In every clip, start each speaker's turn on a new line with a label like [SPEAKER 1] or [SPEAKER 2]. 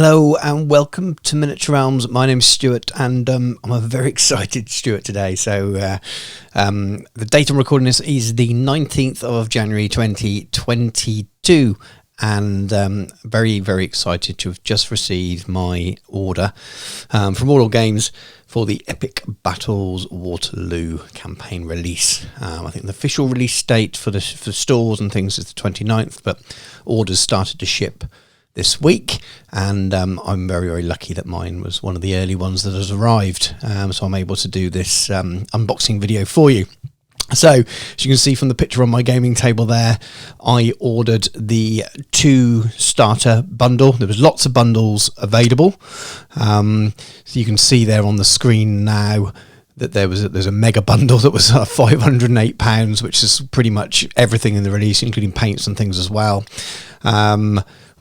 [SPEAKER 1] Hello and welcome to Miniature Realms. My name's Stuart and I'm a very excited Stuart today. So the date I'm recording this is the 19th of January 2022 and very, very excited to have just received my order from Warlord Games for the Epic Battles Waterloo campaign release. I think the official release date for stores and things is the 29th, but orders started to ship this week, and I'm very, very lucky that mine was one of the early ones that has arrived, so I'm able to do this unboxing video for you. So as you can see from the picture on my gaming table there, I ordered the 2 starter bundle. There was lots of bundles available, so you can see there on the screen now that there's a mega bundle that was £508, which is pretty much everything in the release, including paints and things as well.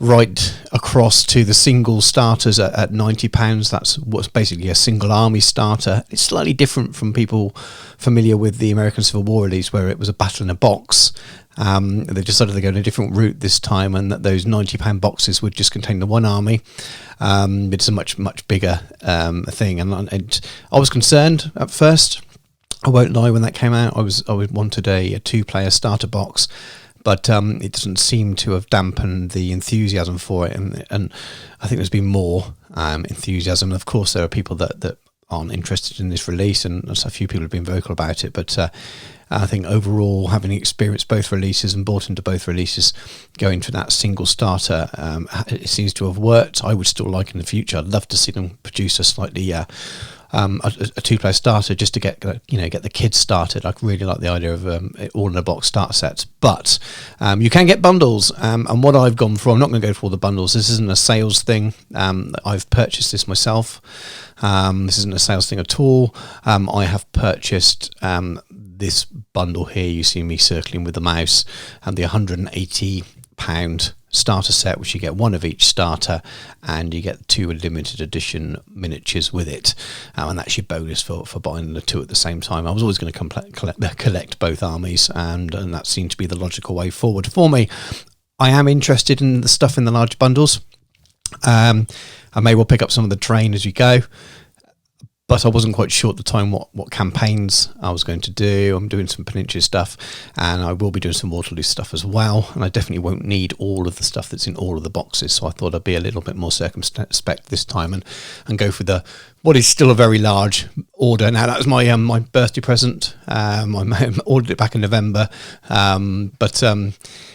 [SPEAKER 1] Right across to the single starters at £90. That's what's basically a single army starter. It's slightly different from people familiar with the American Civil War release, where it was a battle in a box. They decided to go in a different route this time, and that those £90 boxes would just contain the one army. It's a much bigger thing, and I was concerned at first. I won't lie, when that came out, I wanted a 2-player starter box. But it doesn't seem to have dampened the enthusiasm for it, and I think there's been more enthusiasm. Of course, there are people that aren't interested in this release, and a few people have been vocal about it. But I think overall, having experienced both releases and bought into both releases, going for that single starter, it seems to have worked. I would still like in the future. I'd love to see them produce a slightly a 2-player starter just to get the kids started. I really like the idea of all in a box starter sets, but you can get bundles, and what I've gone for, I'm not going to go for all the bundles. This isn't a sales thing. I've purchased this myself. This isn't a sales thing at all. I have purchased this bundle here. You see me circling with the mouse, and the £180 starter set, which you get 1 of each starter, and you get 2 limited edition miniatures with it, and that's your bonus for buying the 2 at the same time. I was always going to collect both armies, and that seemed to be the logical way forward for me. I am interested in the stuff in the large bundles. I may well pick up some of the terrain as we go, but I wasn't quite sure at the time what campaigns I was going to do. I'm doing some Peninsula stuff, and I will be doing some Waterloo stuff as well, and I definitely won't need all of the stuff that's in all of the boxes, so I thought I'd be a little bit more circumspect this time and go for what is still a very large order. Now, that was my my birthday present. I ordered it back in November, but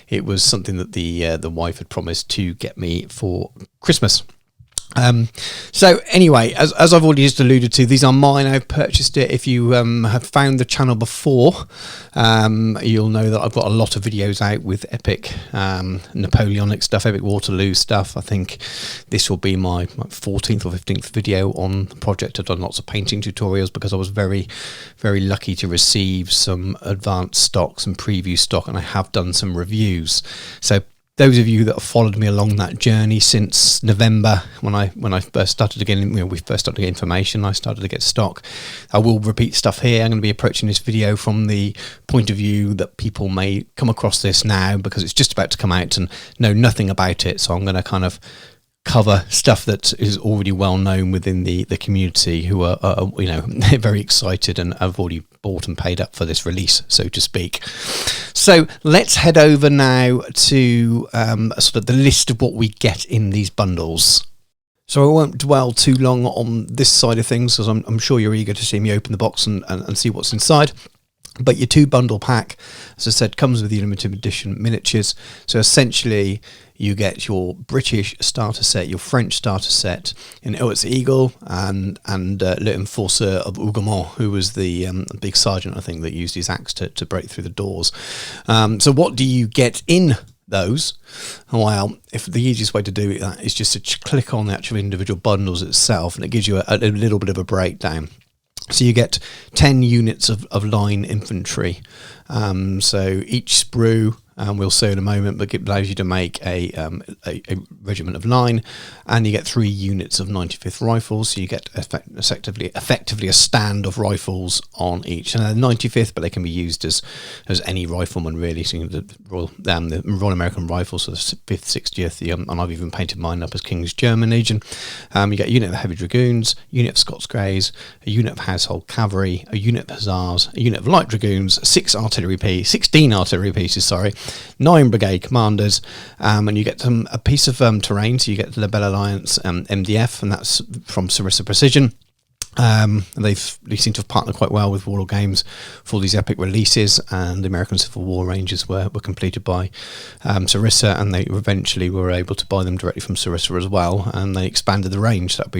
[SPEAKER 1] it was something that the wife had promised to get me for Christmas. So anyway, as I've already just alluded to, these are mine. I've purchased it. If you have found the channel before, you'll know that I've got a lot of videos out with Epic Napoleonic stuff, Epic Waterloo stuff. I think this will be my 14th or 15th video on the project. I've done lots of painting tutorials because I was very, very lucky to receive some advanced stock, some preview stock, and I have done some reviews. So those of you that have followed me along that journey since November, when I first started to get, we first started to get information, I started to get stock. I will repeat stuff here. I'm going to be approaching this video from the point of view that people may come across this now because it's just about to come out and know nothing about it. So I'm going to kind of cover stuff that is already well known within the community, who are they're very excited and have already bought and paid up for this release, so to speak. So let's head over now to sort of the list of what we get in these bundles. So I won't dwell too long on this side of things, because I'm sure you're eager to see me open the box and see what's inside. But your 2 bundle pack, as I said, comes with the limited edition miniatures. So essentially, you get your British starter set, your French starter set in Oats Eagle, and Le Enforcer of Hougoumont, who was the big sergeant, I think, that used his axe to break through the doors. So what do you get in those? Well, if the easiest way to do that is just to click on the actual individual bundles itself, and it gives you a little bit of a breakdown. So you get 10 units of line infantry. So each sprue and we'll see in a moment, but it allows you to make a regiment of 9, and you get 3 units of 95th rifles, so you get effectively a stand of rifles on each, and they're 95th, but they can be used as any rifleman really. So the Royal American Rifles, so the 5th, 60th, and I've even painted mine up as King's German Legion. You get a unit of Heavy Dragoons, a unit of Scots Greys, a unit of Household Cavalry, a unit of Hussars, a unit of Light Dragoons, 16 artillery pieces, 9 brigade commanders, and you get a piece of terrain, so you get the Lebel Alliance MDF, and that's from Sarissa Precision. They seem to have partnered quite well with Warlord Games for these epic releases, and the American Civil War ranges were completed by Sarissa, and they eventually were able to buy them directly from Sarissa as well, and they expanded the range. That'd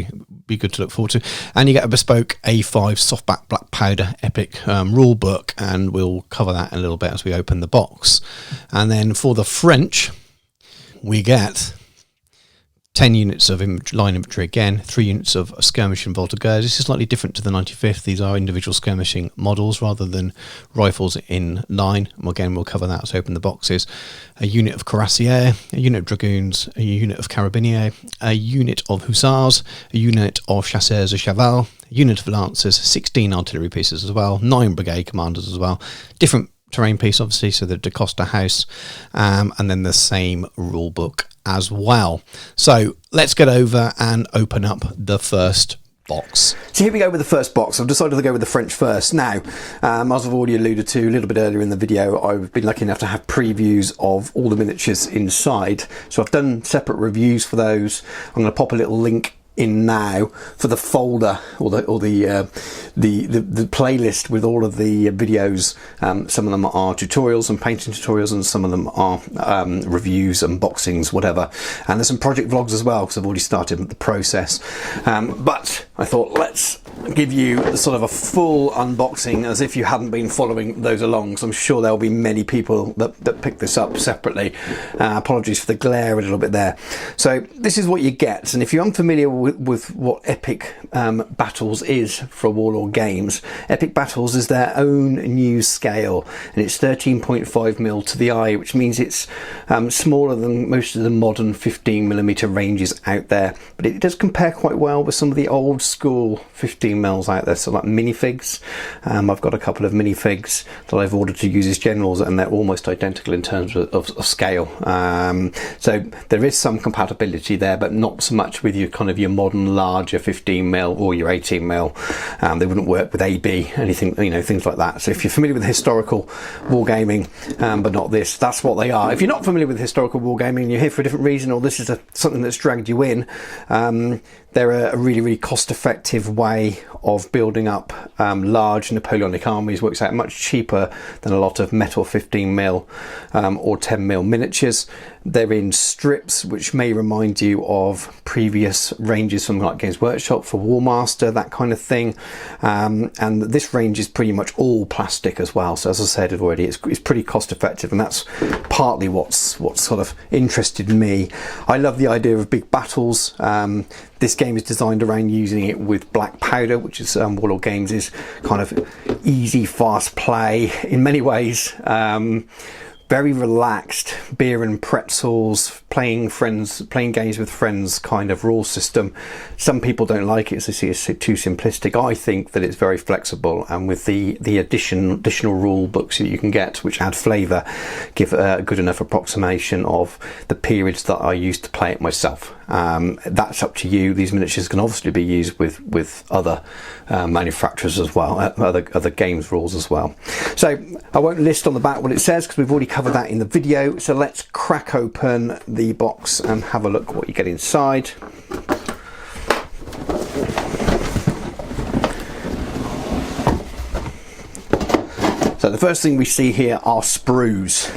[SPEAKER 1] be good to look forward to. And you get a bespoke A5 softback black powder epic rule book, and we'll cover that a little bit as we open the box. And then for the French, we get 10 units of line infantry again, 3 units of skirmishing voltigeurs. This is slightly different to the 95th. These are individual skirmishing models rather than rifles in line. And again, we'll cover that as we open the boxes. A unit of cuirassiers, a unit of dragoons, a unit of carabiniers, a unit of hussars, a unit of chasseurs de cheval, a unit of lancers, 16 artillery pieces as well, 9 brigade commanders as well. Different terrain piece, obviously, so the Da Costa house, and then the same rule book as well. So let's get over and open up the first box.
[SPEAKER 2] So here we go with the first box. I've decided to go with the French first. Now, as I've already alluded to a little bit earlier in the video, I've been lucky enough to have previews of all the miniatures inside. So I've done separate reviews for those. I'm going to pop a little link in now for the folder or the playlist with all of the videos. Some of them are tutorials and painting tutorials, and some of them are reviews, unboxings, whatever. And there's some project vlogs as well, because I've already started the process. But I thought, let's give you sort of a full unboxing as if you hadn't been following those along. So I'm sure there'll be many people that pick this up separately. Apologies for the glare a little bit there. So this is what you get, and if you're unfamiliar with what Epic Battles is for Warlord Games, Epic Battles is their own new scale, and it's 13.5mm to the eye, which means it's smaller than most of the modern 15mm ranges out there, but it does compare quite well with some of the old school 15mm out there, so like minifigs. I've got a couple of minifigs that I've ordered to use as generals, and they're almost identical in terms of scale. So there is some compatibility there, but not so much with your kind of your modern larger 15mm or your 18mm. They wouldn't work with AB, anything, things like that. So if you're familiar with historical wargaming, but not this, that's what they are. If you're not familiar with historical wargaming and you're here for a different reason, or this is something that's dragged you in, they're a really, really cost-effective way of building up large Napoleonic armies. Works out much cheaper than a lot of metal 15mm or 10mm miniatures. They're in strips, which may remind you of previous ranges from like Games Workshop for Warmaster, that kind of thing. And this range is pretty much all plastic as well. So as I said already, it's pretty cost-effective, and that's partly what's sort of interested me. I love the idea of big battles. This game is designed around using it with black powder, which is Warlord Games is kind of easy, fast play in many ways. Very relaxed, beer and pretzels, playing games with friends kind of rule system. Some people don't like it, so they see it's too simplistic. I think that it's very flexible, and with the additional rule books that you can get, which add flavour, give a good enough approximation of the periods that I used to play it myself. That's up to you. These miniatures can obviously be used with other manufacturers as well, other games rules as well. So I won't list on the back what it says, because we've already covered that in the video. So let's crack open the box and have a look what you get inside. So the first thing we see here are sprues.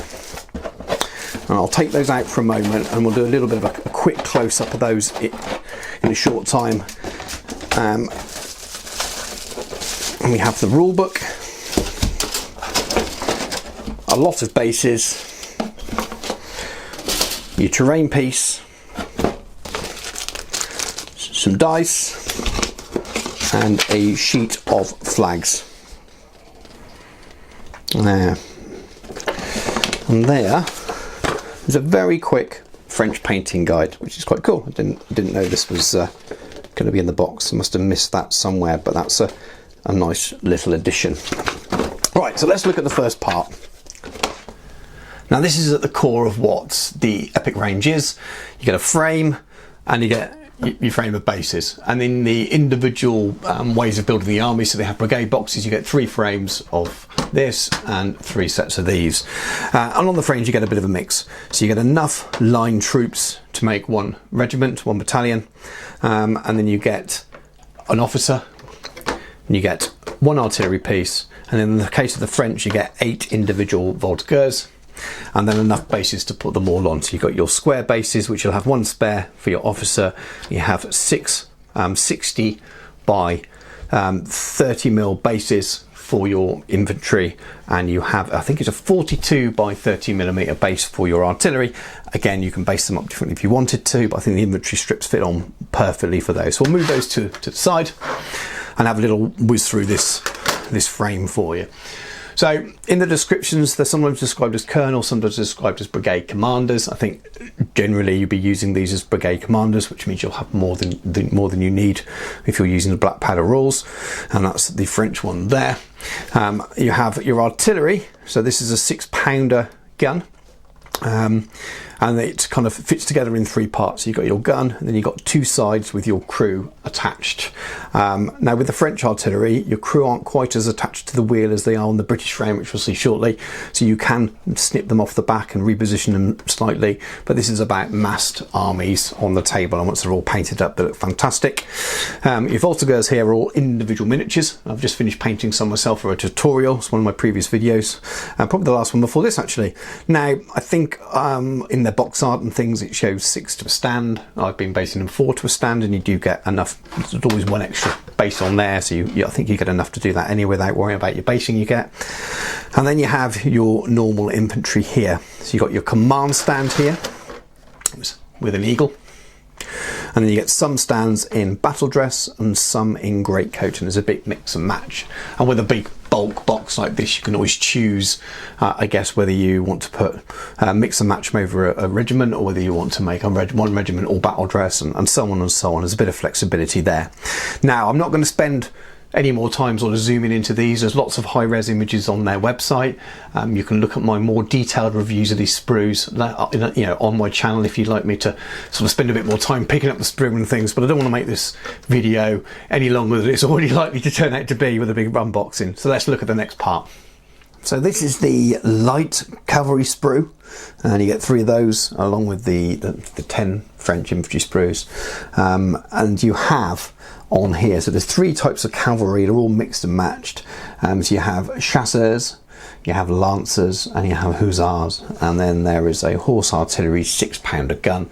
[SPEAKER 2] And I'll take those out for a moment, and we'll do a little bit of a quick close-up of those in a short time. And we have the rule book, a lot of bases, your terrain piece, some dice, and a sheet of flags. There. And there It's a very quick French painting guide, which is quite cool. I didn't know this was going to be in the box. I must have missed that somewhere, but that's a nice little addition. Right, so let's look at the first part. Now this is at the core of what the Epic range is. You get a frame and you get your frame of bases, and in the individual ways of building the army, so they have brigade boxes, you get 3 frames of this and 3 sets of these, and on the frames you get a bit of a mix, so you get enough line troops to make 1 regiment, 1 battalion, and then you get an officer, and you get 1 artillery piece, and in the case of the French you get 8 individual voltigeurs, and then enough bases to put them all on. So you've got your square bases, which you'll have 1 spare for your officer. You have 6 60 by 30 mil bases for your infantry, and you have, I think it's a 42 by 30 millimeter base for your artillery. Again, you can base them up differently if you wanted to, but I think the infantry strips fit on perfectly for those. So we'll move those to the side and have a little whiz through this frame for you. So in the descriptions, they're sometimes described as colonels, sometimes described as brigade commanders. I think generally you'll be using these as brigade commanders, which means you'll have more than you need if you're using the black powder rules, and that's the French one there. You have your artillery, so this is a 6-pounder gun. And it kind of fits together in 3 parts. You've got your gun, and then you've got 2 sides with your crew attached. Now with the French artillery, your crew aren't quite as attached to the wheel as they are on the British frame, which we'll see shortly, so you can snip them off the back and reposition them slightly, but this is about massed armies on the table, and once they're all painted up they look fantastic. Your voltigeurs here are all individual miniatures. I've just finished painting some myself for a tutorial. It's one of my previous videos, probably the last one before this actually. Now I think in the box art and things it shows 6 to a stand. I've been basing them 4 to a stand, and you do get enough. There's always 1 extra base on there, so I think you get enough to do that anyway without worrying about your basing you get. And then you have your normal infantry here. So you've got your command stand here with an eagle, and then you get some stands in battle dress and some in greatcoat, and there's a big mix and match. And with a big bulk box like this, you can always choose, I guess, whether you want to put mix and match them over a regiment, or whether you want to make 1 regiment all battle dress, and so on and so on. There's a bit of flexibility there. Now, I'm not going to spend any more time sort of zooming into these. There's lots of high-res images on their website. You can look at my more detailed reviews of these sprues, you know, on my channel if you'd like me to sort of spend a bit more time picking up the sprue and things, but I don't want to make this video any longer than it's already likely to turn out to be with a big unboxing. So let's look at the next part. So this is the light cavalry sprue, and you get 3 of those along with the 10 French infantry sprues, and you have on here, so there's 3 types of cavalry. They're all mixed and matched. So you have chasseurs, you have lancers, and you have hussars, and then there is a horse artillery 6-pounder gun.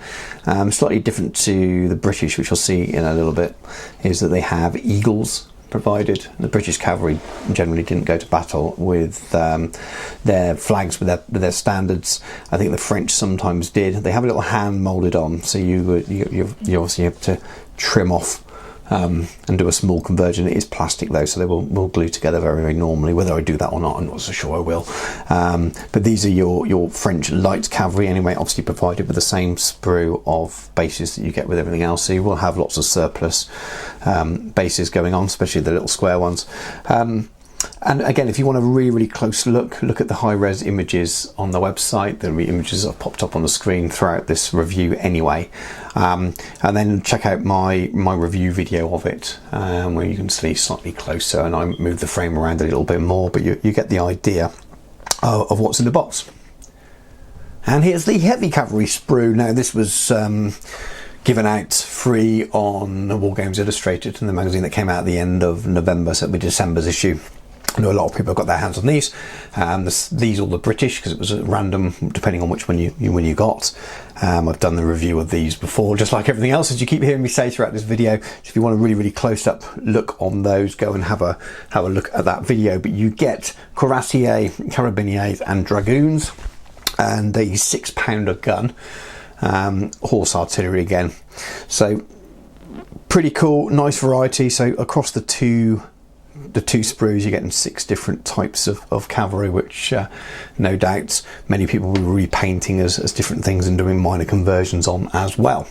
[SPEAKER 2] Slightly different to the British, which you'll see in a little bit, is that they have eagles provided. The British cavalry generally didn't go to battle with their flags, with their standards. I think the French sometimes did. They have a little hand moulded on, so you obviously have to trim off and do a small conversion. It is plastic though, so they will glue together very, very normally. Whether I do that or not, I'm not so sure I will. But these are your French light cavalry anyway, obviously provided with the same sprue of bases that you get with everything else, so you will have lots of surplus bases going on, especially the little square ones. And again, if you want a really, really close look at the high-res images on the website. There'll be images that have popped up on the screen throughout this review anyway. And then check out my review video of it, where you can see slightly closer, and I move the frame around a little bit more, but you get the idea of what's in the box. And here's the heavy cavalry sprue. Now this was given out free on War Games Illustrated, in the magazine that came out at the end of November, so it'll be December's issue. I know a lot of people have got their hands on these. These all the British, because it was at random depending on which one you got. I've done the review of these before, just like everything else, as you keep hearing me say throughout this video. So if you want a really, really close up look on those, go and have a look at that video. But you get cuirassiers, carabiniers and dragoons, and a 6-pounder gun, horse artillery again. So pretty cool, nice variety. So across the two the 2 sprues, you're getting 6 different types of cavalry, which no doubt many people will be repainting as different things and doing minor conversions on as well.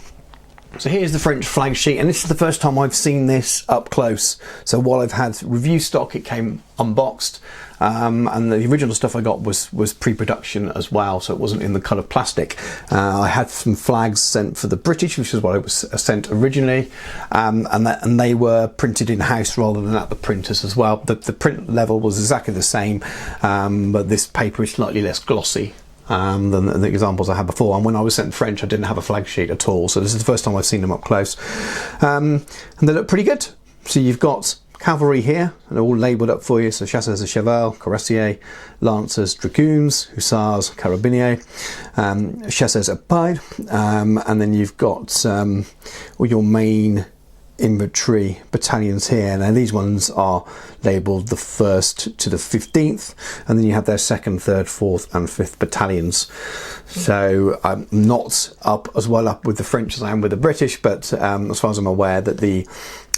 [SPEAKER 2] So here's the French flag sheet, and this is the first time I've seen this up close. So while I've had review stock, it came unboxed, and the original stuff I got was pre-production as well, so it wasn't in the coloured plastic. I had some flags sent for the British, which is what I was sent originally, and they were printed in-house rather than at the printers as well. The print level was exactly the same, but this paper is slightly less glossy than the examples I had before. And when I was sent French, I didn't have a flag sheet at all, so this is the first time I've seen them up close, and they look pretty good. So you've got cavalry here, and they're all labelled up for you. So chasseurs à cheval, cuirassiers, lancers, dragoons, hussars, carabiniers, chasseurs à pied, and then you've got all your main infantry battalions here. Now these ones are labelled the 1st to the 15th, and then you have their 2nd, 3rd, 4th and 5th battalions. So I'm not up as well up with the French as I am with the British, but as far as I'm aware, that the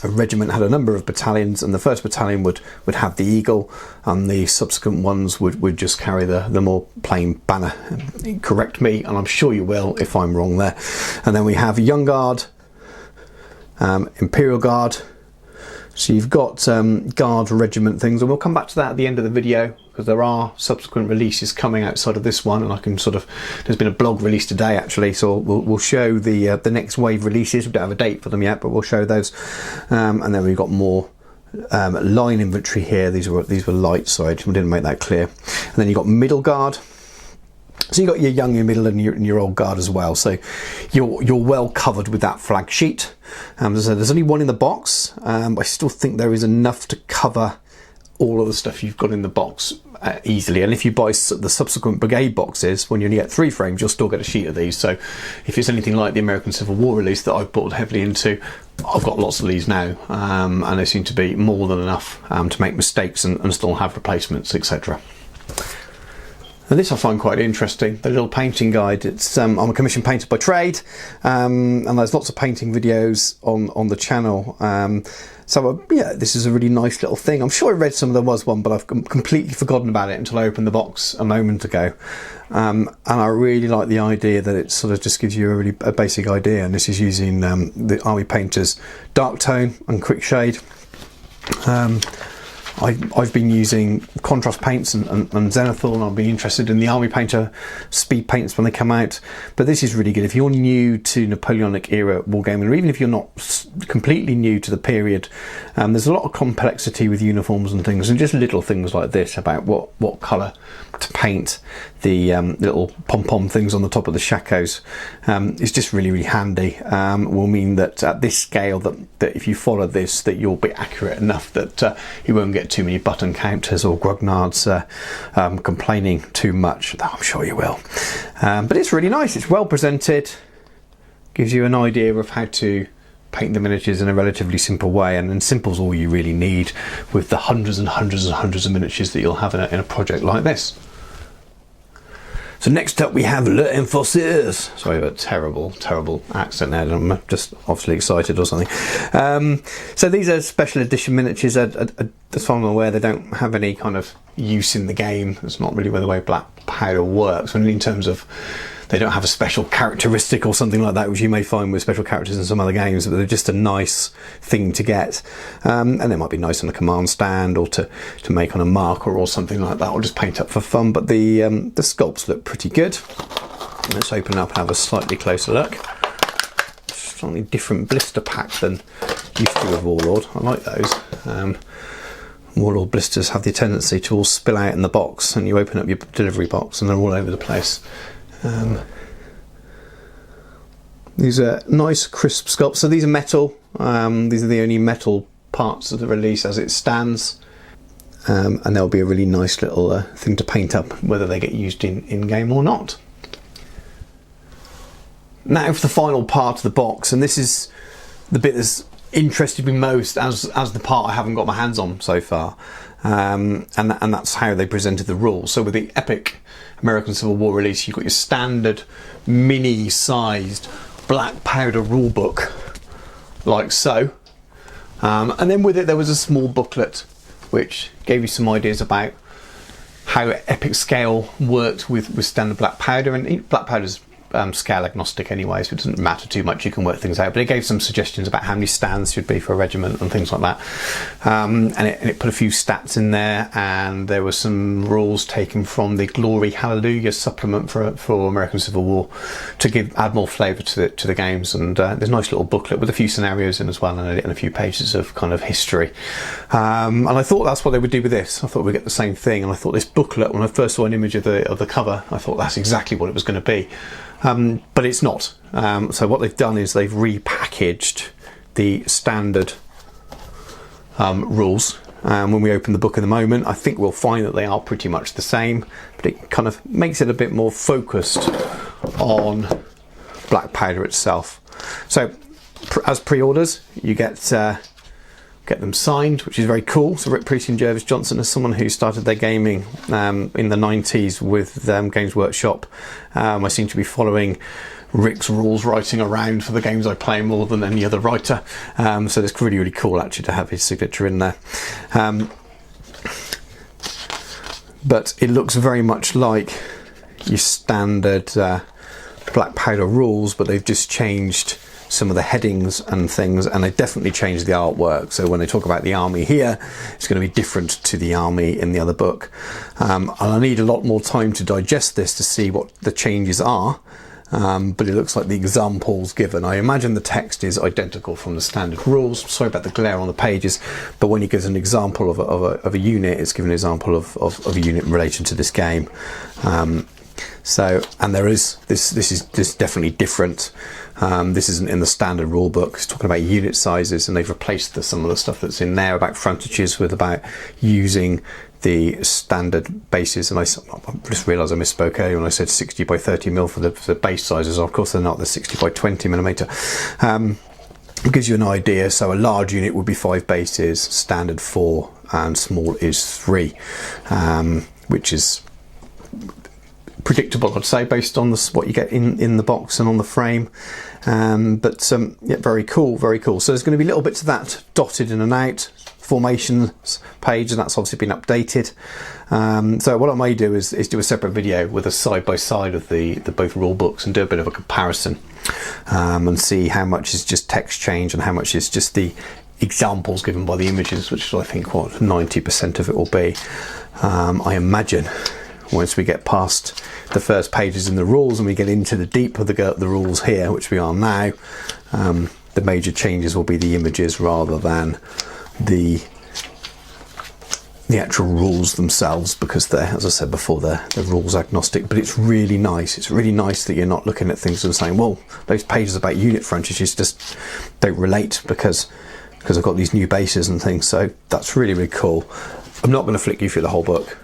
[SPEAKER 2] regiment had a number of battalions, and the 1st battalion would have the eagle, and the subsequent ones would just carry the more plain banner. Correct me, and I'm sure you will if I'm wrong there. And then we have Young Guard, Imperial Guard. So you've got Guard regiment things, and we'll come back to that at the end of the video, because there are subsequent releases coming outside of this one, and I can sort of, there's been a blog release today actually, so we'll show the next wave releases. We don't have a date for them yet, but we'll show those. And then we've got more line infantry here. These were light, so I didn't make that clear. And then you've got Middle Guard. So you've got your young, your middle and your old guard as well. So you're well covered with that flag sheet. There's only one in the box. I still think there is enough to cover all of the stuff you've got in the box easily. And if you buy the subsequent brigade boxes, when you only get 3 frames, you'll still get a sheet of these. So if it's anything like the American Civil War release that I've bought heavily into, I've got lots of these now, and they seem to be more than enough to make mistakes and still have replacements, etc. And this I find quite interesting, the little painting guide. It's I'm a commissioned painter by trade, and there's lots of painting videos on the channel. Yeah, this is a really nice little thing. I'm sure I read there was one, but I've completely forgotten about it until I opened the box a moment ago. And I really like the idea that it sort of just gives you a basic idea. And this is using the Army Painter's dark tone and quick shade. I've been using contrast paints and zenithal, and I'll be interested in the Army Painter speed paints when they come out. But this is really good if you're new to Napoleonic era wargaming, or even if you're not completely new to the period. There's a lot of complexity with uniforms and things, and just little things like this about what colour to paint the little pom-pom things on the top of the shakos is just really, really handy. Will mean that at this scale that if you follow this, that you'll be accurate enough that you won't get too many button counters or grognards complaining too much, though I'm sure you will. But it's really nice, it's well presented, gives you an idea of how to paint the miniatures in a relatively simple way, and simple's all you really need with the hundreds and hundreds and hundreds of miniatures that you'll have in a project like this. So next up we have Le Enforceurs. Sorry about terrible accent there. I'm just obviously excited or something. So these are special edition miniatures. As far as I'm aware, they don't have any kind of use in the game. That's not really the way black powder works. I mean, in terms of, they don't have a special characteristic or something like that, which you may find with special characters in some other games, but they're just a nice thing to get. And they might be nice on a command stand, or to make on a marker or something like that, or just paint up for fun. But the sculpts look pretty good. Let's open up and have a slightly closer look. Slightly different blister pack than used to with Warlord. I like those. Warlord blisters have the tendency to all spill out in the box, and you open up your delivery box and they're all over the place. These are nice crisp sculpts. So these are metal. These are the only metal parts of the release as it stands, and they'll be a really nice little thing to paint up, whether they get used in game or not. Now for the final part of the box, and this is the bit that's interested me most as the part I haven't got my hands on so far, and that's how they presented the rules. So with the Epic American Civil War release, you've got your standard mini-sized black powder rulebook, like so, and then with it there was a small booklet
[SPEAKER 1] which gave you some ideas about how Epic Scale worked with standard black powder, and black powder's scale agnostic anyway, so it doesn't matter too much, you can work things out, but it gave some suggestions about how many stands should be for a regiment and things like that, and it put a few stats in there, and there were some rules taken from the Glory Hallelujah supplement for American Civil War to add more flavour to the games, and there's a nice little booklet with a few scenarios in as well, and a few pages of kind of history, and I thought that's what they would do with this. I thought we'd get the same thing, and I thought this booklet, when I first saw an image of the cover, I thought that's exactly what it was going to be. But it's not. So what they've done is they've repackaged the standard rules. When we open the book in the moment, I think we'll find that they are pretty much the same, but it kind of makes it a bit more focused on black powder itself. So as pre-orders, you get them signed, which is very cool. So Rick Priestley and Jervis Johnson, as someone who started their gaming in the 90s with Games Workshop, I seem to be following Rick's rules writing around for the games I play more than any other writer. So it's really, really cool actually to have his signature in there. But it looks very much like your standard black powder rules, but they've just changed some of the headings and things, and they definitely changed the artwork. So when they talk about the army here, it's going to be different to the army in the other book, and I need a lot more time to digest this to see what the changes are, but it looks like the examples given, I imagine the text is identical from the standard rules. Sorry about the glare on the pages, but when he gives an example of a unit, it's given an example of a unit in relation to this game. So, and there is this is definitely different. This isn't in the standard rule book. It's talking about unit sizes, and they've replaced some of the stuff that's in there about frontages with about using the standard bases. And I just realised I misspoke earlier when I said 60 by 30 mil for the base sizes. Of course, they're not. They're 60 by 20 millimetre. It gives you an idea. So a large unit would be 5 bases, standard 4, and small is 3, which is predictable, I'd say, based on what you get in the box and on the frame. But yeah, very cool, very cool. So there's going to be little bits of that dotted in and out. Formations page, and that's obviously been updated. So what I may do is do a separate video with a side by side of the both rule books and do a bit of a comparison, and see how much is just text change and how much is just the examples given by the images, which I think what 90% of it will be. I imagine once we get past the first pages in the rules and we get into the deep of the rules here, which we are now, the major changes will be the images rather than the actual rules themselves, because they're, as I said before, they're rules agnostic. But it's really nice. It's really nice that you're not looking at things and saying, well, those pages about unit frontages just don't relate because I've got these new bases and things. So that's really, really cool. I'm not going to flick you through the whole book.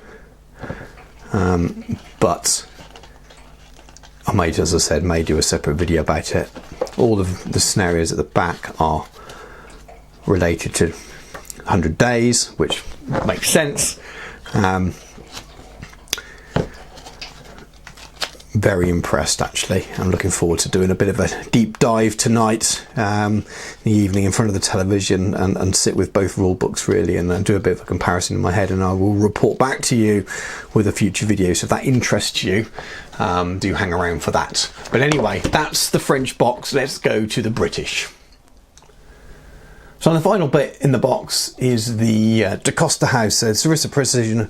[SPEAKER 1] But I may, as I said, do a separate video about it. All of the scenarios at the back are related to 100 days, which makes sense. Very impressed, actually. I'm looking forward to doing a bit of a deep dive tonight, in the evening in front of the television, and sit with both rule books really, and do a bit of a comparison in my head, and I will report back to you with a future video. So if that interests you, do hang around for that. But anyway, that's the French box. Let's go to the British. So the final bit in the box is the DaCosta House, Sarissa Precision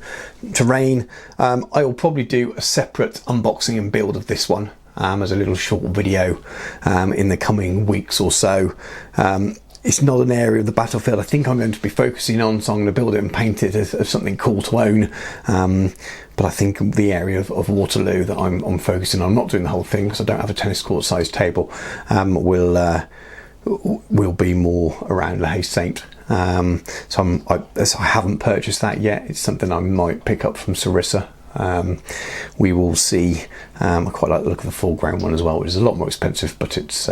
[SPEAKER 1] Terrain. I will probably do a separate unboxing and build of this one as a little short video in the coming weeks or so. It's not an area of the battlefield I think I'm going to be focusing on, so I'm going to build it and paint it as something cool to own. But I think the area of Waterloo that I'm focusing on, I'm not doing the whole thing because I don't have a tennis court sized table, will be more around La Haye Saint. So I haven't purchased that yet. It's something I might pick up from Sarissa. We will see. I quite like the look of the foreground one as well, which is a lot more expensive, but it's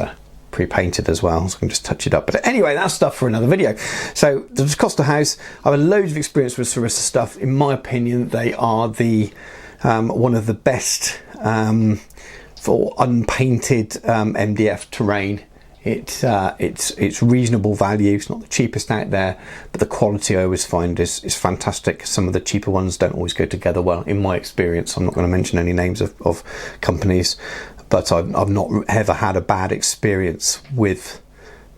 [SPEAKER 1] pre-painted as well, so I can just touch it up. But anyway, that's stuff for another video. So the DaCosta House, I have loads of experience with Sarissa stuff. In my opinion, they are the one of the best for unpainted MDF terrain
[SPEAKER 2] It's reasonable value. It's not the cheapest out there, but the quality I always find is fantastic. Some of the cheaper ones don't always go together well, in my experience. I'm not going to mention any names of companies, but I've not ever had a bad experience with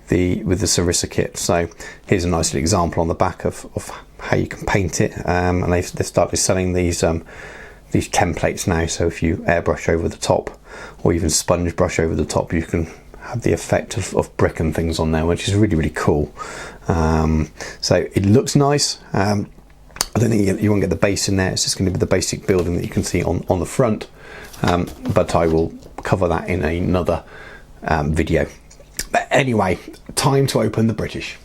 [SPEAKER 2] the Sarissa kit. So here's a nice little example on the back of how you can paint it, and they've started selling these templates now. So if you airbrush over the top, or even sponge brush over the top, you can have the effect of brick and things on there, which is really, really cool. So it looks nice. I don't think you won't get the base in there. It's just going to be the basic building that you can see on the front, but I will cover that in another video. But anyway, time to open the British.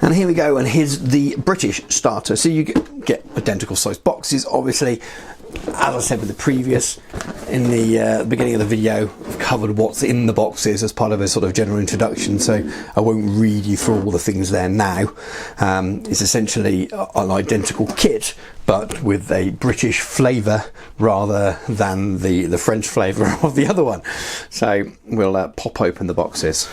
[SPEAKER 2] And here we go, and here's the British starter. So you get identical sized boxes, obviously. As I said with the previous, in the beginning of the video, I've covered what's in the boxes as part of a sort of general introduction, so I won't read you through all the things there now. It's essentially an identical kit, but with a British flavour rather than the French flavour of the other one. So we'll pop open the boxes.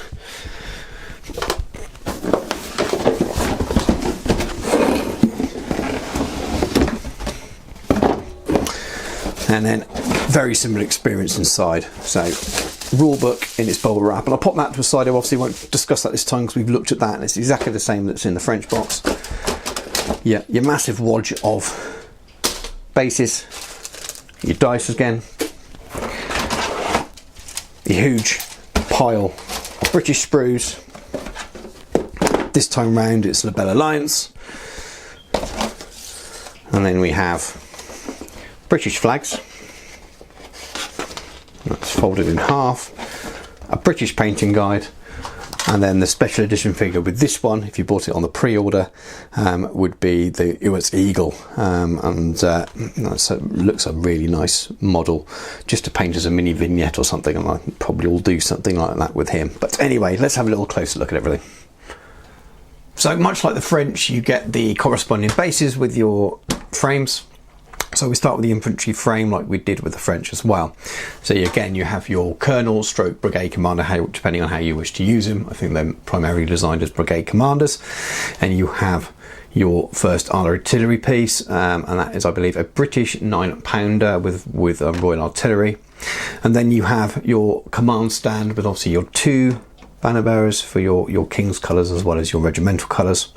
[SPEAKER 2] And then very similar experience inside. So rule book in its bubble wrap, and I'll pop that to the side. I obviously won't discuss that this time because we've looked at that and it's exactly the same that's in the French box. Yeah, your massive wodge of bases, your dice again, the huge pile of British sprues. This time round it's Label Alliance, and then we have British flags. That's folded in half. A British painting guide, and then the special edition figure with this one, if you bought it on the pre-order, would be the US Eagle, and looks a really nice model, just to paint as a mini vignette or something, and I probably will do something like that with him. But anyway, let's have a little closer look at everything. So much like the French, you get the corresponding bases with your frames. So we start with the infantry frame like we did with the French as well. So again, you have your colonel stroke brigade commander, depending on how you wish to use them. I think they're primarily designed as brigade commanders. And you have your first artillery piece, and that is, I believe, a British 9-pounder with Royal Artillery. And then you have your command stand with obviously your 2 banner bearers for your King's colours as well as your regimental colours.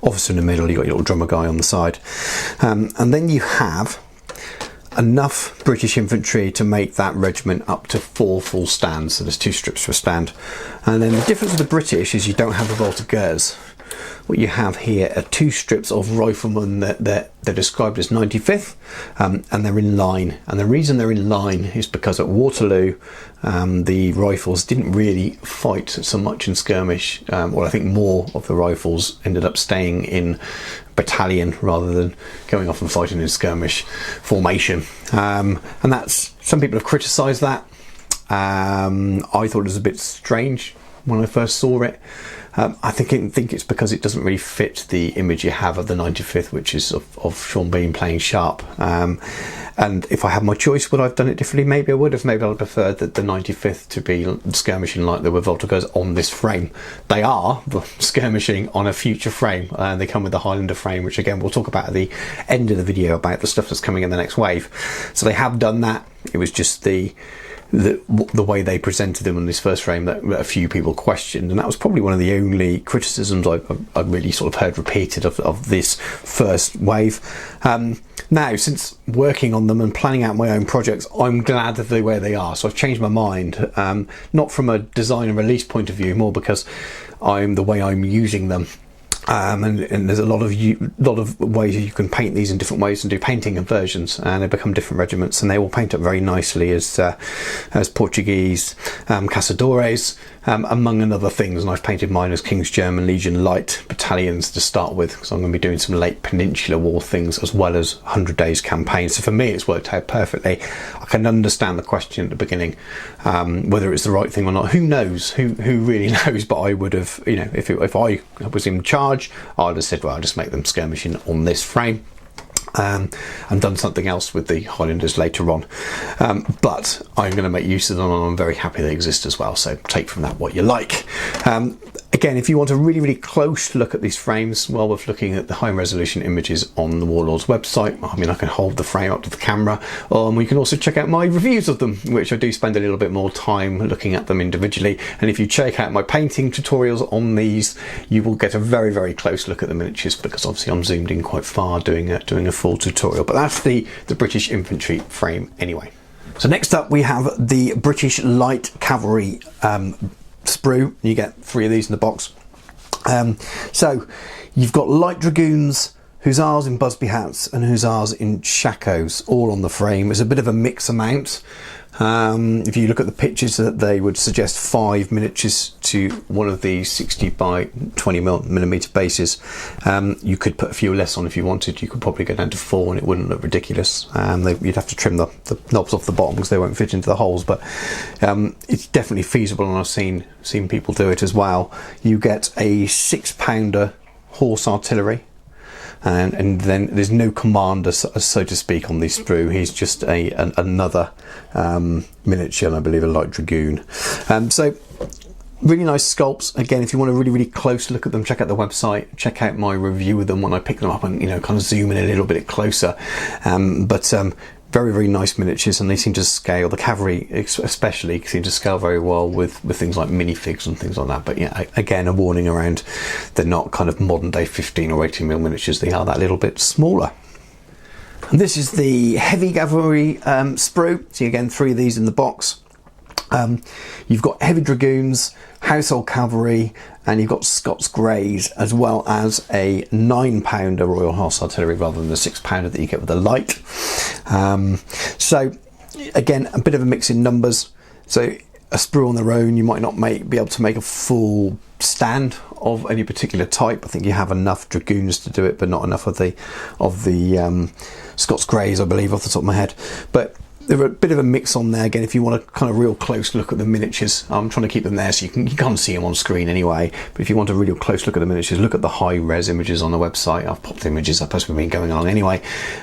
[SPEAKER 2] Officer in the middle, you got your little drummer guy on the side, and then you have enough British infantry to make that regiment up to 4 full stands. So there's 2 strips for a stand, and then the difference with the British is you don't have revoltigeurs. What you have here are 2 strips of riflemen that they're described as 95th, and they're in line. And the reason they're in line is because at Waterloo, the rifles didn't really fight so much in skirmish, or I think more of the rifles ended up staying in battalion rather than going off and fighting in skirmish formation. And that's, some people have criticised that. I thought it was a bit strange when I first saw it. I think it's because it doesn't really fit the image you have of the 95th, which is of Sean Bean playing sharp. And if I had my choice, would I have done it differently? Maybe I would have. Maybe I'd have preferred the 95th to be skirmishing like the revoltigeurs on this frame. They are skirmishing on a future frame, and they come with the Highlander frame, which again we'll talk about at the end of the video about the stuff that's coming in the next wave. So they have done that. It was just the way they presented them on this first frame that a few people questioned, and that was probably one of the only criticisms I've really sort of heard repeated of this first wave. Now, since working on them and planning out my own projects, I'm glad of the way they are. So I've changed my mind, not from a design and release point of view, more because the way I'm using them. And there's a lot of ways you can paint these in different ways and do painting conversions, and they become different regiments, and they all paint up very nicely as Portuguese caçadores, among other things. And I've painted mine as King's German Legion Light battalions to start with, because I'm going to be doing some late Peninsular War things as well as 100 Days campaign. So for me, it's worked out perfectly. I can understand the question at the beginning, whether it's the right thing or not. Who knows? Who really knows? But I would have, if I was in charge, I'd have said, well, I'll just make them skirmishing on this frame. and done something else with the Highlanders later on. But I'm going to make use of them, and I'm very happy they exist as well, so take from that what you like. Again, if you want a really, really close look at these frames, well worth looking at the high resolution images on the Warlord's website. I mean, I can hold the frame up to the camera, you can also check out my reviews of them, which I do spend a little bit more time looking at them individually. And if you check out my painting tutorials on these, you will get a very, very close look at the miniatures, because obviously I'm zoomed in quite far doing a full tutorial. But that's the British infantry frame anyway. So next up we have the British Light Cavalry sprue. You get 3 of these in the box. So you've got Light Dragoons, Hussars in Busby hats, and Hussars in shakos, all on the frame. It's a bit of a mix amount. If you look at the pictures, that they would suggest 5 miniatures to one of these 60 by 20 millimeter bases. You could put a few less on if you wanted. You could probably go down to 4 and it wouldn't look ridiculous. You'd have to trim the knobs off the bottom because they won't fit into the holes, but it's definitely feasible, and I've seen people do it as well. You get a 6-pounder horse artillery. And then there's no commander, so to speak, on this sprue. He's just another miniature, and I believe a light dragoon. So really nice sculpts. Again, if you want a really, really close look at them, check out the website. Check out my review of them when I pick them up and kind of zoom in a little bit closer. Very, very nice miniatures, and they seem to scale. The cavalry especially seem to scale very well with things like minifigs and things like that. But yeah, again, a warning around, they're not kind of modern day 15 or 18mm miniatures. They are that little bit smaller. And this is the heavy cavalry sprue. So again, 3 of these in the box. You've got heavy dragoons, household cavalry, and you've got Scots Greys, as well as a 9-pounder Royal Horse Artillery rather than the 6-pounder that you get with the light. So again, a bit of a mix in numbers. So a sprue on their own, you might not be able to make a full stand of any particular type. I think you have enough dragoons to do it, but not enough of the Scots Greys, I believe, off the top of my head. But they're a bit of a mix on there. Again, if you want a kind of real close look at the miniatures, I'm trying to keep them there so you can't see them on screen anyway. But if you want a real close look at the miniatures, look at the high res images on the website. I've popped images up as we've been going along anyway.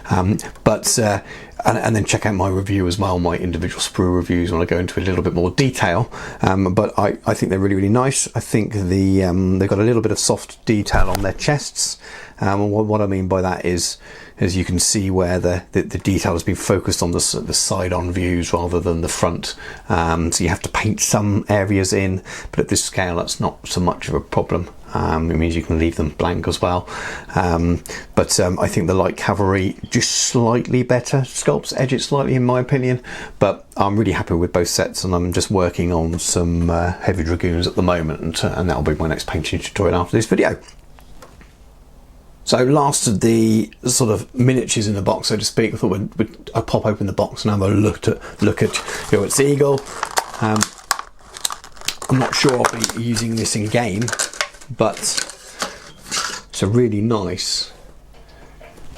[SPEAKER 2] And then check out my review as well, my individual sprue reviews, when I go into a little bit more detail. But I think they're really, really nice. I think they've got a little bit of soft detail on their chests. And what I mean by that is, as you can see where the detail has been focused on the side-on views rather than the front. So you have to paint some areas in, but at this scale that's not so much of a problem. It means you can leave them blank as well. But I think the light cavalry just slightly better sculpts, edge it slightly in my opinion. But I'm really happy with both sets, and I'm just working on some heavy dragoons at the moment, and that'll be my next painting tutorial after this video. So last of the sort of miniatures in the box, so to speak, I thought I'd pop open the box and have a look at its eagle. I'm not sure I'll be using this in game, but it's a really nice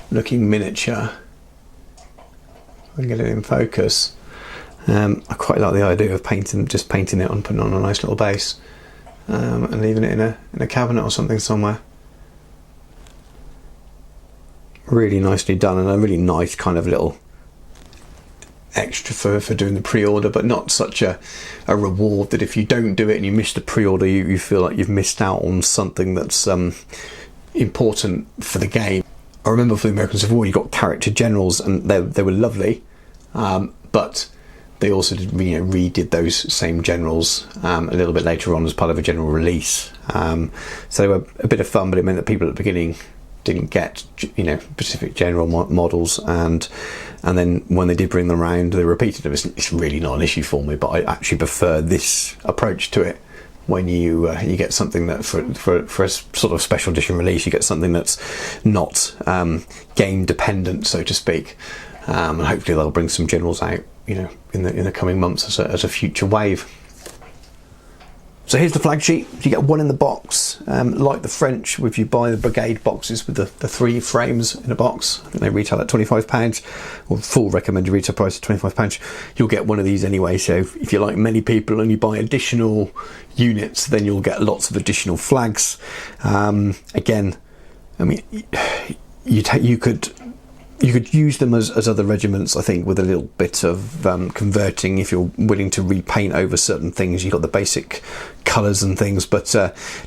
[SPEAKER 2] looking miniature. I can get it in focus. I quite like the idea of painting it on, putting it on a nice little base, and leaving it in a cabinet or something somewhere. Really nicely done, and a really nice kind of little extra for doing the pre-order, but not such a reward that if you don't do it and you miss the pre-order, you feel like you've missed out on something that's important for the game. I remember for the American Civil War you got character generals, and they were lovely, but they also redid those same generals a little bit later on as part of a general release. So they were a bit of fun, but it meant that people at the beginning didn't get specific general models, and then when they did bring them around, they repeated them. It's really not an issue for me, but I actually prefer this approach to it. When you get something that for a sort of special edition release, you get something that's not game dependent, so to speak, and hopefully they'll bring some generals out in the coming months as a future wave. So here's the flag sheet. You get one in the box, like the French, if you buy the brigade boxes with the 3 frames in a box. I think they retail at £25, or full recommended retail price of £25. You'll get one of these anyway, so if you're like many people and you buy additional units, then you'll get lots of additional flags. Again, I mean, you could you could use them as other regiments, I think, with a little bit of converting if you're willing to repaint over certain things. You've got the basic colours and things, but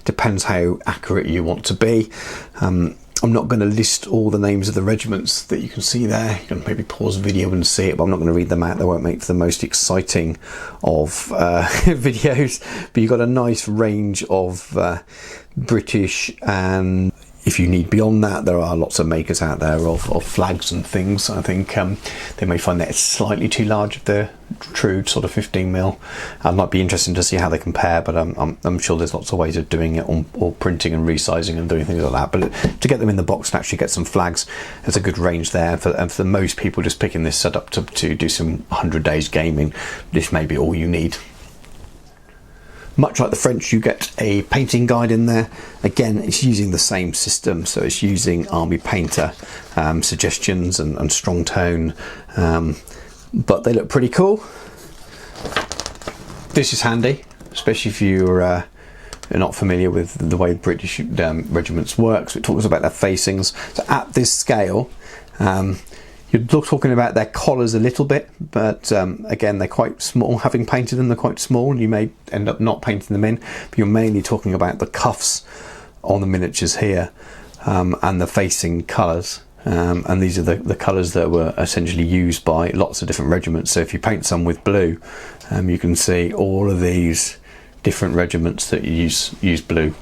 [SPEAKER 2] depends how accurate you want to be. I'm not going to list all the names of the regiments that you can see there. You can maybe pause the video and see it, but I'm not going to read them out. They won't make for the most exciting of videos. But you've got a nice range of British, and if you need beyond that, there are lots of makers out there of flags and things. I think they may find that it's slightly too large if they're true sort of 15mm. It might be interesting to see how they compare, but I'm sure there's lots of ways of doing it, or printing and resizing and doing things like that. But to get them in the box and actually get some flags, there's a good range there. And for most people, just picking this set up to do some 100 days gaming, this may be all you need. Much like the French, you get a painting guide in there. Again, it's using the same system, so it's using Army Painter suggestions and strong tone, but they look pretty cool. This is handy, especially if you're not familiar with the way British regiments work. So it talks about their facings. So at this scale, you're talking about their collars a little bit, but again, they're quite small. Having painted them, they're quite small. You may end up not painting them in, but you're mainly talking about the cuffs on the miniatures here, and the facing colours. And these are the colours that were essentially used by lots of different regiments. So if you paint some with blue, you can see all of these different regiments that use blue.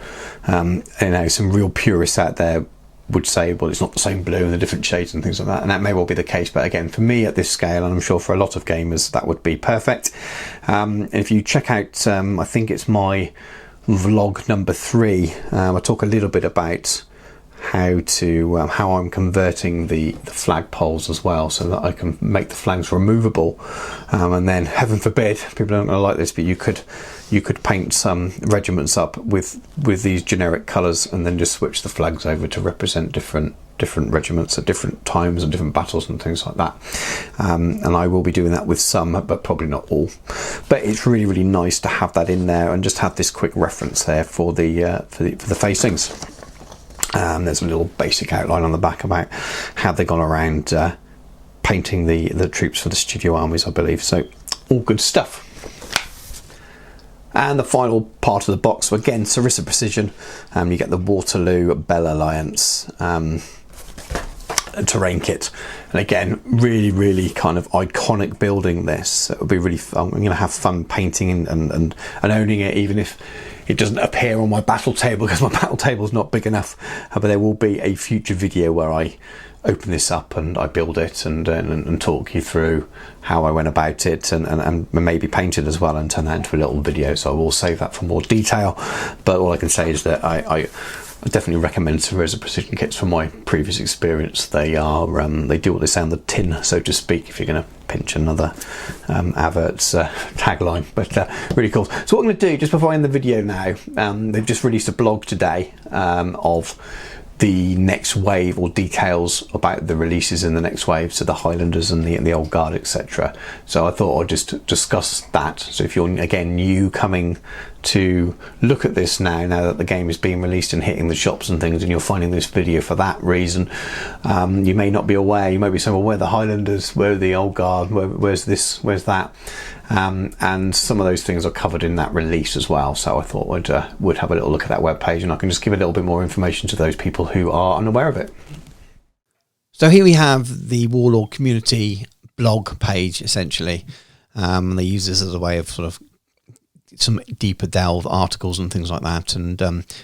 [SPEAKER 2] You know, some real purists out there would say, well, it's not the same blue and the different shades and things like that, and that may well be the case, but again, for me at this scale, and I'm sure for a lot of gamers, that would be perfect. And if you check out, I think it's my vlog number 3, I talk a little bit about how I'm converting the flag poles as well, so that I can make the flags removable, and then, heaven forbid, people don't like this, but you could paint some regiments up with these generic colours and then just switch the flags over to represent different regiments at different times and different battles and things like that. And I will be doing that with some, but probably not all. But it's really, really nice to have that in there and just have this quick reference there for the facings. There's a little basic outline on the back about how they've gone around painting the troops for the studio armies, I believe. So all good stuff. And the final part of the box, so again, Sarissa Precision. You get the Waterloo Bell Alliance terrain kit, and again, really, really kind of iconic building. This it will be really fun. I'm going to have fun painting and owning it, even if it doesn't appear on my battle table, because my battle table is not big enough. But there will be a future video where I open this up and I build it and talk you through how I went about it, and maybe paint it as well and turn that into a little video. So I will save that for more detail. But all I can say is that I definitely recommend Sarissa Precision kits from my previous experience. They are they do what they say on the tin, so to speak, if you're going to pinch another advert's tagline. But really cool. So what I'm going to do, just before I end the video now, they've just released a blog today of the next wave, or details about the releases in the next wave, so the Highlanders and the Old Guard, etc. So I thought I'd just discuss that. So if you're, again, new coming to look at this now that the game is being released and hitting the shops and things, and you're finding this video for that reason, you may not be aware. You may be saying, well, where are the Highlanders, where are the Old Guard, where's this, where's that? And some of those things are covered in that release as well. So I thought would have a little look at that webpage, and I can just give a little bit more information to those people who are unaware of it.
[SPEAKER 1] So here we have the Warlord community blog page, essentially. They use this as a way of sort of some deeper delve articles and things like that, and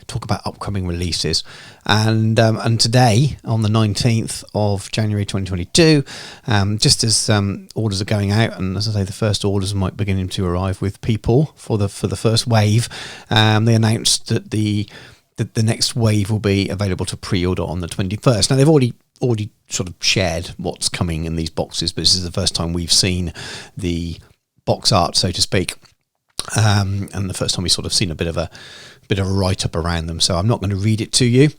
[SPEAKER 1] talk about upcoming releases. And today, on the 19th of January 2022, just as orders are going out, and as I say, the first orders might beginning to arrive with people for the first wave, they announced that the next wave will be available to pre-order on the 21st. Now they've already sort of shared what's coming in these boxes, but this is the first time we've seen the box art, so to speak. And the first time we've sort of seen a bit of a write-up around them, so I'm not going to read it to you.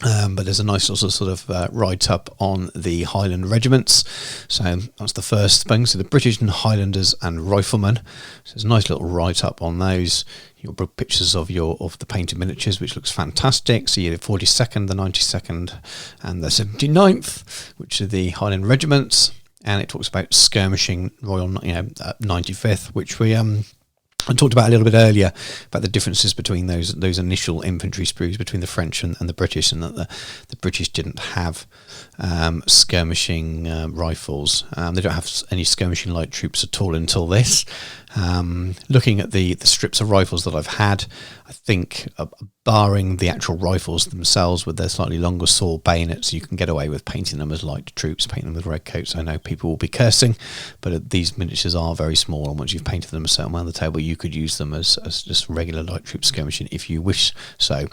[SPEAKER 1] But there's a nice sort of write-up on the Highland regiments. So that's the first thing. So the British and Highlanders and Riflemen. So there's a nice little write-up on those. Your pictures of the painted miniatures, which looks fantastic. So you have the 42nd, the 92nd, and the 79th, which are the Highland regiments. And it talks about skirmishing Royal, 95th, which I talked about a little bit earlier about the differences between those initial infantry sprues between the French and the British, and that the British didn't have skirmishing rifles. They don't have any skirmishing light troops at all until this. Looking at the strips of rifles that I've had, I think barring the actual rifles themselves with their slightly longer saw bayonets, you can get away with painting them as light troops, painting them with red coats. I know people will be cursing, but these miniatures are very small, and once you've painted them a certain way on the table, you could use them as just regular light troop skirmishing if you wish so.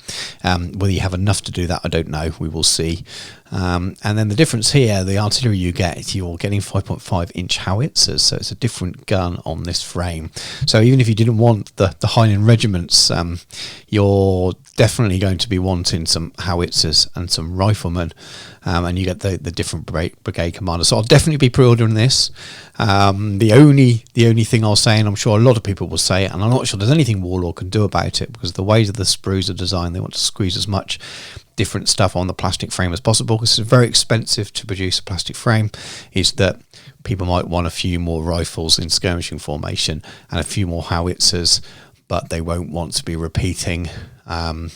[SPEAKER 1] Whether you have enough to do that, I don't know. We will see. And then the difference here, the artillery you're getting 5.5 inch howitzers, so it's a different gun on this frame. So even if you didn't want the Highland regiments, you're definitely going to be wanting some howitzers and some riflemen, and you get the different brigade commanders. So I'll definitely be pre-ordering this. The only thing I'll say, and I'm sure a lot of people will say it, and I'm not sure there's anything Warlord can do about it, because the ways that the sprues are designed, they want to squeeze as much different stuff on the plastic frame as possible, because it's very expensive to produce a plastic frame, is that people might want a few more rifles in skirmishing formation and a few more howitzers, but they won't want to be repeating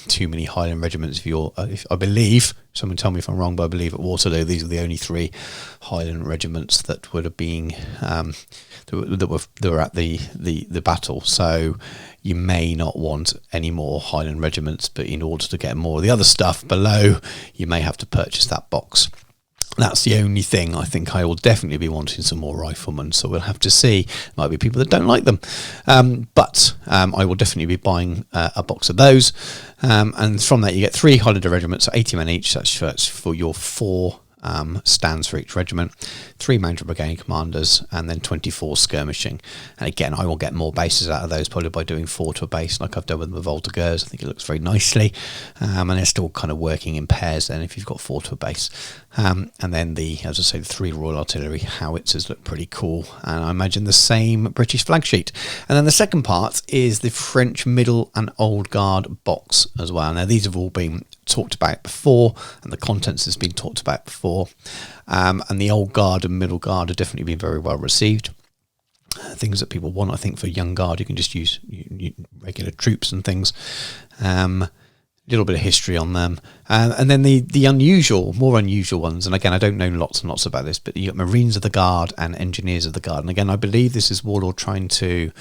[SPEAKER 1] too many Highland regiments. If I believe, someone tell me if I'm wrong, but I believe at Waterloo these are the only 3 Highland regiments that would have been that were at the battle. So you may not want any more Highland regiments, but in order to get more of the other stuff below, you may have to purchase that box. That's the only thing. I think I will definitely be wanting some more riflemen, so we'll have to see. There might be people that don't like them, but I will definitely be buying a box of those, and from that you get 3 Highlander regiments, so 80 men each. That's for your 4 stands for each regiment, 3 mounted brigade commanders, and then 24 skirmishing. And again, I will get more bases out of those, probably by doing 4 to a base like I've done with the Voltigeurs. I think it looks very nicely, and they're still kind of working in pairs then if you've got 4 to a base. And then as I say, the 3 Royal Artillery howitzers look pretty cool, and I imagine the same British flag sheet. And then the second part is the French Middle and Old Guard box as well. Now these have all been talked about before, and the contents has been talked about before, and the Old Guard and Middle Guard have definitely been very well received. Things that people want, I think, for Young Guard, you can just use regular troops and things. Little bit of history on them, and then the more unusual ones, and again I don't know lots and lots about this, but you got Marines of the Guard and Engineers of the Guard, and again I believe this is Warlord trying to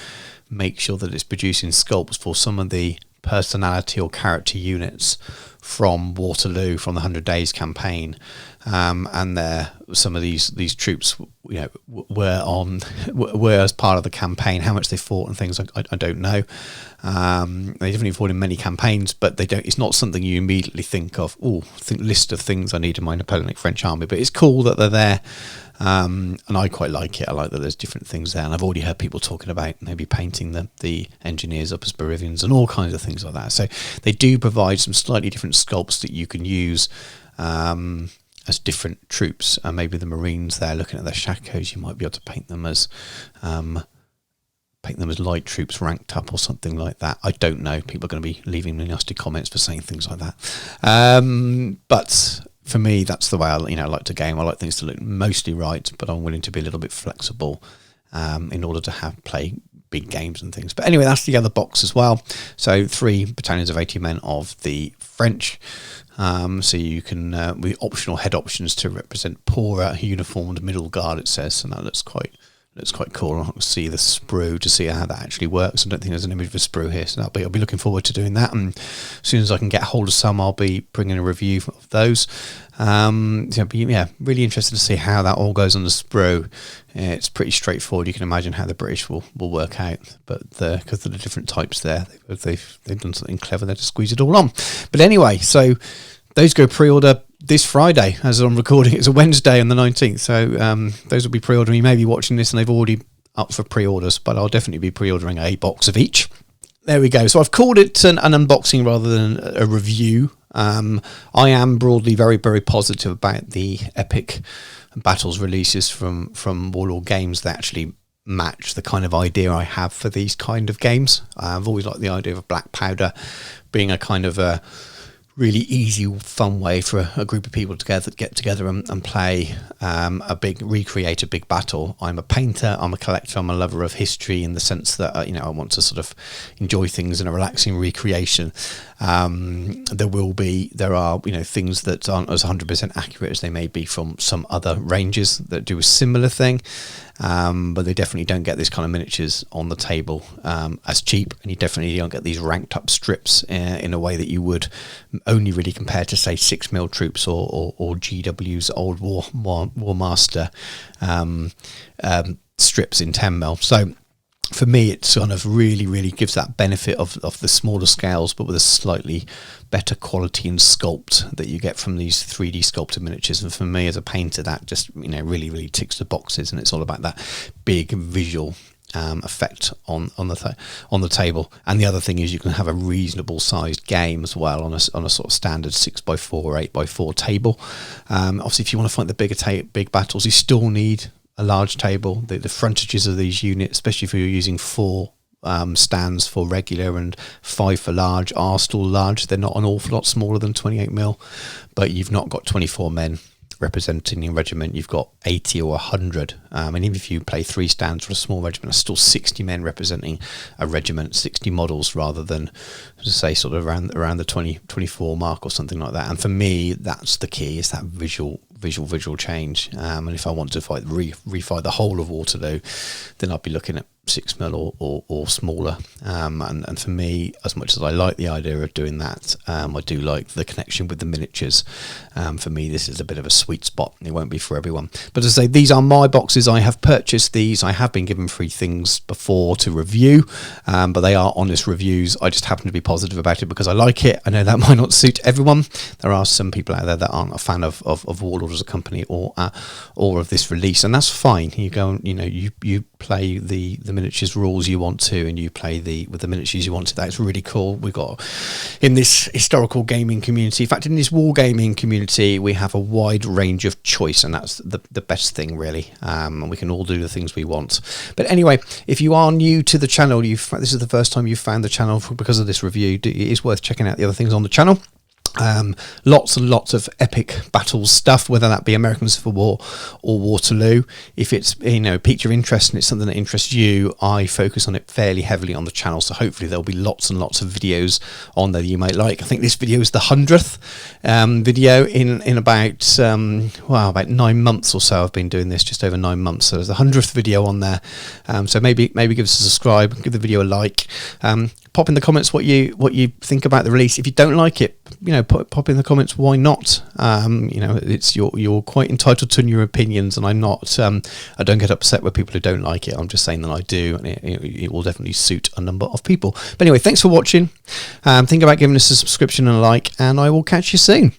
[SPEAKER 1] make sure that it's producing sculpts for some of the personality or character units from Waterloo, from the 100 Days campaign, and some of these troops, were as part of the campaign. How much they fought and things, I don't know. They definitely fought in many campaigns, but they don't. It's not something you immediately think of. List of things I need in my Napoleonic French army. But it's cool that they're there, and I quite like it. I like that there's different things there, and I've already heard people talking about maybe painting the engineers up as Bolivians and all kinds of things like that. So they do provide some slightly different sculpts that you can use as different troops. Maybe the Marines there, looking at their shakos, you might be able to paint them as light troops ranked up or something like that. I don't know. People are going to be leaving me nasty comments for saying things like that. But for me, that's the way I like to game. I like things to look mostly right, but I'm willing to be a little bit flexible in order to play big games and things. But anyway, that's the other box as well. So 3 battalions of 80 men of the French. So you can with optional head options to represent poorer uniformed middle guard, it says, and that looks quite cool. I'll see the sprue to see how that actually works. I don't think there's an image of a sprue here, so I'll be looking forward to doing that. And as soon as I can get hold of some, I'll be bringing a review of those. Really interested to see how that all goes on the sprue. It's pretty straightforward. You can imagine how the British will work out, but because of the different types there, they've done something clever there to squeeze it all on. But anyway, so those go pre-order this Friday, as I'm recording. It's a Wednesday on the 19th, so those will be pre-ordering. You may be watching this and they've already up for pre-orders, but I'll definitely be pre-ordering a box of each. There we go. So I've called it an unboxing rather than a review. I am broadly very, very positive about the Epic Battles releases from Warlord Games. They actually match the kind of idea I have for these kind of games. I've always liked the idea of Black Powder being a kind of a really easy, fun way for a group of people to get together and play recreate a big battle. I'm a painter, I'm a collector, I'm a lover of history in the sense that I want to sort of enjoy things in a relaxing recreation. There are things that aren't as 100% accurate as they may be from some other ranges that do a similar thing. But they definitely don't get this kind of miniatures on the table as cheap, and you definitely don't get these ranked up strips in a way that you would only really compare to, say, 6mm troops or GW's old War Master strips in 10mm. So for me, it sort of really gives that benefit of the smaller scales, but with a slightly better quality and sculpt that you get from these 3D sculpted miniatures. And for me as a painter, that just really ticks the boxes, and it's all about that big visual effect on the table. And the other thing is you can have a reasonable sized game as well on a sort of standard 6x4 or 8x4 table. Obviously, if you want to fight the big battles, you still need a large table. The frontages of these units, especially if you're using 4 stands for regular and 5 for large, are still large. They're not an awful lot smaller than 28mm, but you've not got 24 men representing a regiment. You've got 80 or 100, and even if you play 3 stands for a small regiment, there's still 60 men representing a regiment, 60 models rather than, say, sort of around the 24 mark or something like that. And for me, that's the key, is that visual change. And if I want to refight the whole of Waterloo, then I'd be looking at 6mm or smaller. And for me, as much as I like the idea of doing that, I do like the connection with the miniatures. For me, this is a bit of a sweet spot. It won't be for everyone. But as I say, these are my boxes. I have purchased these. I have been given free things before to review, but they are honest reviews. I just happen to be positive about it because I like it. I know that might not suit everyone. There are some people out there that aren't a fan of Warlord as a company or of this release, and that's fine. You go and you play the miniatures rules you want to, and you play with the miniatures you want to. That's really cool. We've got, in this historical gaming community, in fact in this war gaming community, we have a wide range of choice, and that's the best thing really. And we can all do the things we want. But anyway, if you are new to the channel, this is the first time you've found the channel because of this review, it is worth checking out the other things on the channel. Lots and lots of epic battles stuff, whether that be American Civil War or Waterloo. If it's piqued your interest and it's something that interests you, I focus on it fairly heavily on the channel, so hopefully there'll be lots and lots of videos on there that you might like. I think this video is the 100th video in about 9 months or so. I've been doing this just over 9 months, so there's the 100th video on there. So maybe give us a subscribe, give the video a like. Pop in the comments what you think about the release. If you don't like it, pop in the comments why not. It's you're quite entitled to your opinions, and I'm not. I don't get upset with people who don't like it. I'm just saying that I do, and it will definitely suit a number of people. But anyway, thanks for watching. Think about giving us a subscription and a like, and I will catch you soon.